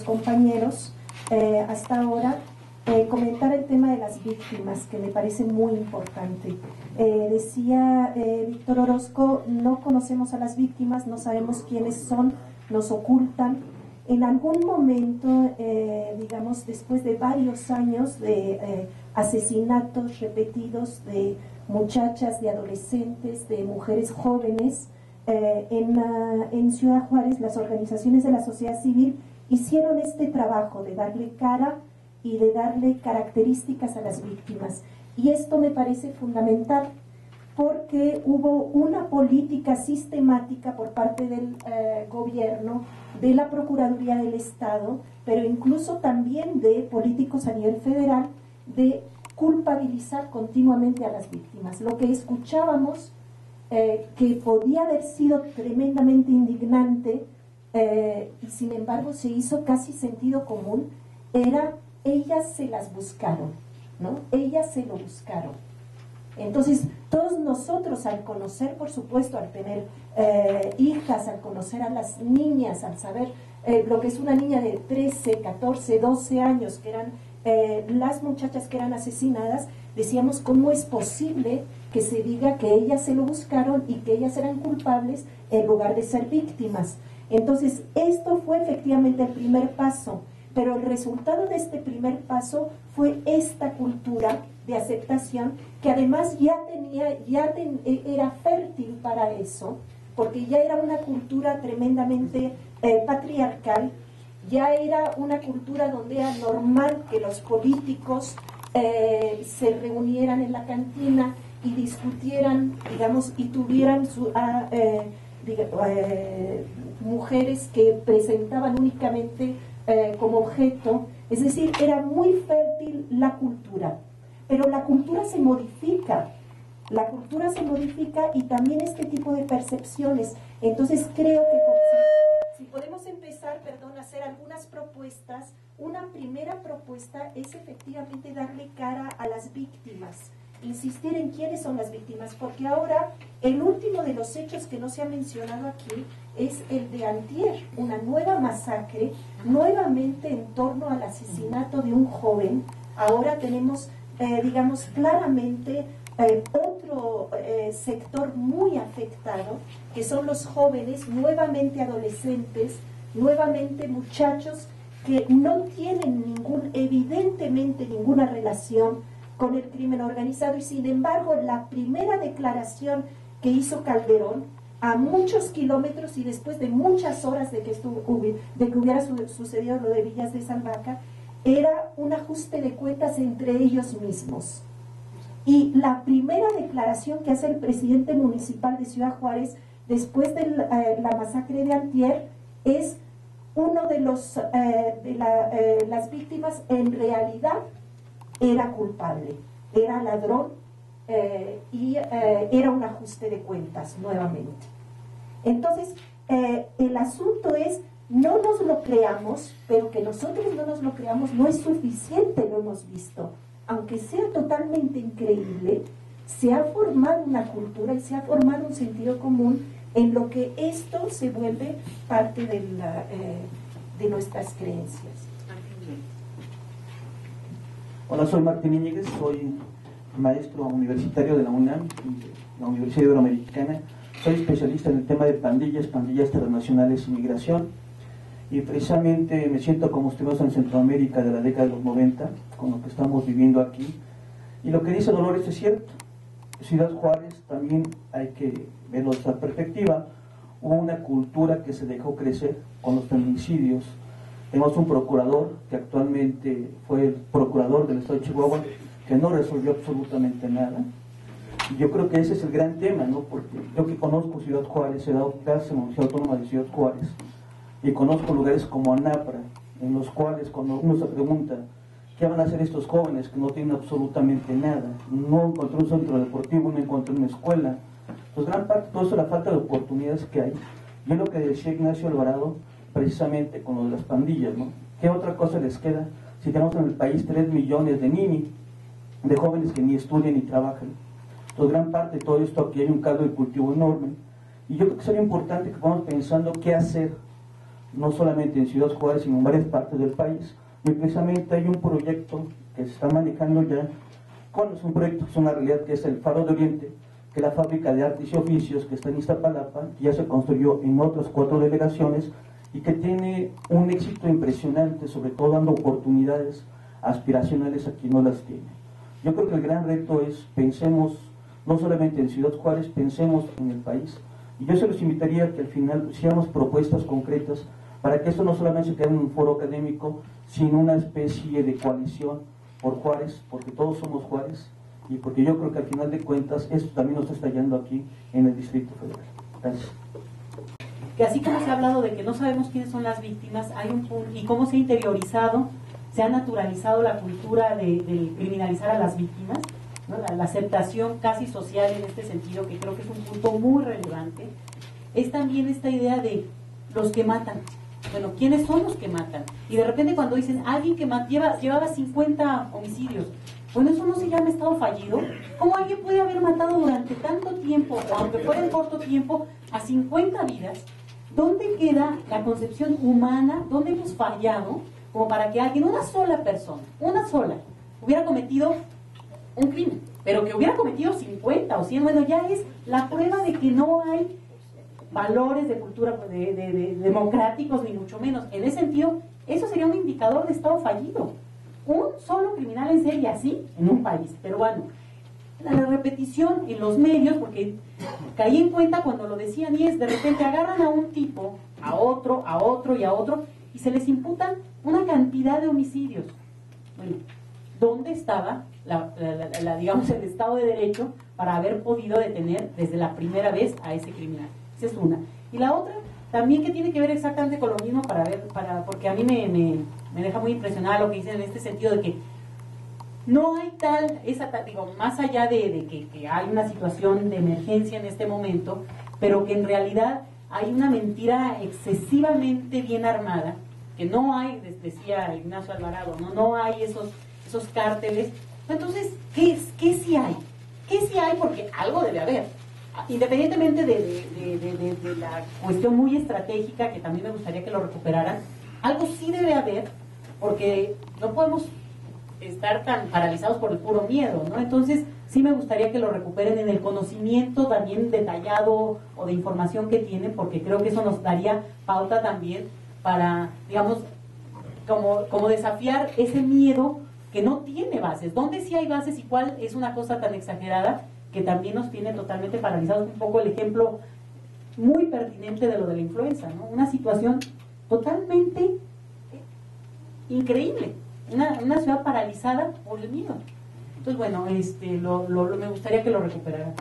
compañeros hasta ahora, comentar el tema de las víctimas, que me parece muy importante. Decía Víctor Orozco, no conocemos a las víctimas, no sabemos quiénes son, nos ocultan. En algún momento, digamos, después de varios años de asesinatos repetidos de muchachas, de adolescentes, de mujeres jóvenes, en Ciudad Juárez, las organizaciones de la sociedad civil hicieron este trabajo de darle cara y de darle características a las víctimas. Y esto me parece fundamental, porque hubo una política sistemática por parte del gobierno, de la Procuraduría del Estado, pero incluso también de políticos a nivel federal, de culpabilizar continuamente a las víctimas. Lo que escuchábamos, que podía haber sido tremendamente indignante, y sin embargo se hizo casi sentido común, era: ellas se las buscaron, ¿no? Ellas se lo buscaron. Entonces, todos nosotros, al conocer, por supuesto, al tener hijas, al conocer a las niñas, al saber lo que es una niña de 13, 14, 12 años, que eran las muchachas que eran asesinadas, decíamos: ¿cómo es posible que se diga que ellas se lo buscaron y que ellas eran culpables en lugar de ser víctimas? Entonces, esto fue efectivamente el primer paso, pero el resultado de este primer paso fue esta cultura de aceptación, que además era fértil para eso, porque ya era una cultura tremendamente patriarcal, ya era una cultura donde era normal que los políticos se reunieran en la cantina y discutieran, digamos, y tuvieran mujeres que presentaban únicamente como objeto. Es decir, era muy fértil la cultura, pero la cultura se modifica, y también este tipo de percepciones. Entonces creo que si podemos empezar, a hacer algunas propuestas. Una primera propuesta es efectivamente darle cara a las víctimas, insistir en quiénes son las víctimas, porque ahora el último de los hechos que no se ha mencionado aquí es el de antier, una nueva masacre, nuevamente en torno al asesinato de un joven. Ahora tenemos, digamos, claramente otro sector muy afectado, que son los jóvenes, nuevamente adolescentes, nuevamente muchachos que no tienen evidentemente ninguna relación con el crimen organizado, y sin embargo la primera declaración que hizo Calderón, a muchos kilómetros y después de muchas horas de que hubiera sucedido lo de Villas de San Vaca, era un ajuste de cuentas entre ellos mismos. Y la primera declaración que hace el presidente municipal de Ciudad Juárez después de la masacre de antier es: uno de las víctimas en realidad era culpable, era ladrón, y era un ajuste de cuentas nuevamente. Entonces, el asunto es: no nos lo creamos, pero que nosotros no nos lo creamos no es suficiente, lo hemos visto. Aunque sea totalmente increíble, se ha formado una cultura y se ha formado un sentido común en lo que esto se vuelve parte de nuestras creencias. Hola, soy Martín Íñiguez, soy maestro universitario de la UNAM, la Universidad Iberoamericana. Soy especialista en el tema de pandillas transnacionales y migración. Y precisamente me siento como estuvimos en Centroamérica de la década de los 90, con lo que estamos viviendo aquí. Y lo que dice Dolores es cierto. Ciudad Juárez también hay que ver nuestra perspectiva. Hubo una cultura que se dejó crecer con los feminicidios. Tenemos un procurador que actualmente fue el procurador del estado de Chihuahua, que no resolvió absolutamente nada. Y yo creo que ese es el gran tema, ¿no? Porque yo que conozco Ciudad Juárez, he dado clases en la Universidad Autónoma de Ciudad Juárez, y conozco lugares como Anapra, en los cuales cuando uno se pregunta ¿qué van a hacer estos jóvenes que no tienen absolutamente nada? No encontré un centro deportivo, no encontré una escuela. Pues gran parte de todo eso es la falta de oportunidades que hay. Y es lo que decía Ignacio Alvarado precisamente con lo de las pandillas, ¿no? ¿Qué otra cosa les queda si tenemos en el país 3 millones de niños, de jóvenes que ni estudian ni trabajan? Entonces gran parte de todo esto, aquí hay un caldo de cultivo enorme. Y yo creo que sería importante que vamos pensando qué hacer no solamente en Ciudad Juárez, sino en varias partes del país. Y precisamente hay un proyecto que se está manejando ya, es un proyecto, es una realidad, que es el Faro de Oriente, que es la fábrica de artes y oficios que está en Iztapalapa, que ya se construyó en otras 4 delegaciones y que tiene un éxito impresionante, sobre todo dando oportunidades aspiracionales a quien no las tiene. Yo creo que el gran reto es, pensemos no solamente en Ciudad Juárez, pensemos en el país. Y yo se los invitaría a que al final pusiéramos propuestas concretas para que esto no solamente se quede en un foro académico, sino una especie de coalición por Juárez, porque todos somos Juárez, y porque yo creo que al final de cuentas esto también nos está estallando aquí en el Distrito Federal. Gracias. Que así como se ha hablado de que no sabemos quiénes son las víctimas, hay un punto, y cómo se ha interiorizado, se ha naturalizado la cultura de criminalizar a las víctimas, ¿no? La aceptación casi social en este sentido, que creo que es un punto muy relevante, es también esta idea de los que matan. Bueno, ¿quiénes son los que matan? Y de repente cuando dicen, alguien que llevaba 50 homicidios, bueno, eso no se llama estado fallido. ¿Cómo alguien puede haber matado durante tanto tiempo, o aunque fuera en corto tiempo, a 50 vidas? ¿Dónde queda la concepción humana? ¿Dónde hemos fallado como para que alguien, una sola persona, una sola, hubiera cometido un crimen, pero que hubiera cometido 50 o 100? Bueno, ya es la prueba de que no hay valores de cultura de democráticos, ni mucho menos. En ese sentido, eso sería un indicador de estado fallido. Un solo criminal en serie así en un país. Pero bueno, la repetición en los medios, porque caí en cuenta cuando lo decían, y es de repente agarran a un tipo, a otro y a otro, y se les imputan una cantidad de homicidios. Bueno, ¿dónde estaba digamos, el Estado de Derecho para haber podido detener desde la primera vez a ese criminal? Esa es una. Y la otra, también, que tiene que ver exactamente con lo mismo, porque a mí me deja muy impresionada lo que dicen en este sentido de que no hay digo, más allá de que hay una situación de emergencia en este momento, pero que en realidad hay una mentira excesivamente bien armada, que no hay, decía Ignacio Alvarado, no hay esos cárteles. Entonces, ¿qué sí hay? ¿Qué sí hay? Porque algo debe haber. Independientemente de la cuestión muy estratégica, que también me gustaría que lo recuperaran, algo sí debe haber, porque no podemos estar tan paralizados por el puro miedo, ¿no? Entonces, sí me gustaría que lo recuperen en el conocimiento también detallado o de información que tienen, porque creo que eso nos daría pauta también para, digamos, como desafiar ese miedo que no tiene bases. ¿Dónde sí hay bases y cuál es una cosa tan exagerada que también nos tiene totalmente paralizados? Un poco el ejemplo muy pertinente de lo de la influenza, ¿no? Una situación totalmente increíble, una ciudad paralizada por el miedo. Entonces, bueno, me gustaría que lo recuperaran.